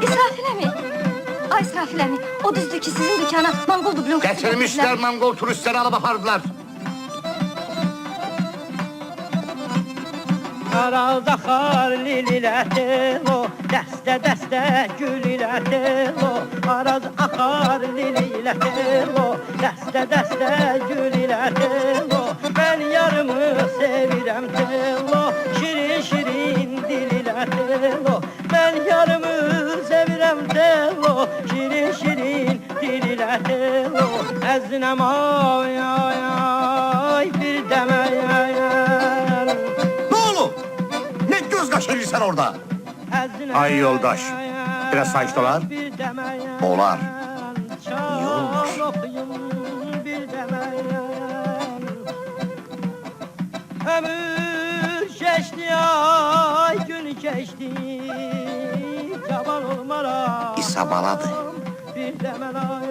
İsrafil əmi. Ay İsrafil əmi, o düzdür ki sizin dükkana Mangol dublon kızı Getirmişler Mongol turistleri alıp apardılar. Aralda xar lililədir o, dəstə-dəstə gül ilədir o. Araz axar lililədir o, dəstə-dəstə gül ilədir o. Mən yarımı sevirəm tel o, şirin-şirin dil ilədir o. Mən yarımı sevirəm tel o, şirin-şirin dil ilədir o. Əzinəm ay ay ay, bir dəmə ay ay. Ne göz kaşırırsan orada? Ay yoldaş, biraz sakin olar. Olar. İyi olmuş. Ömür geçti, ay gün geçti, yaban olmaram. İsabaladı. Bir demel ay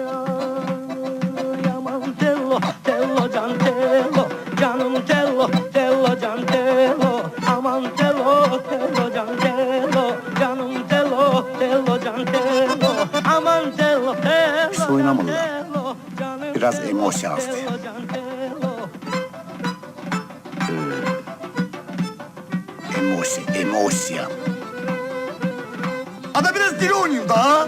yaman tello, tello can tello, canım tello, tello can tello. Aman tello, tello can tello, canım tello, tello can tello. Aman tello, tello Hiç oynamadılar. tello, canım Biraz tello, emosya astı. tello can tello. Emosya. Ada biraz dili oynayayım da.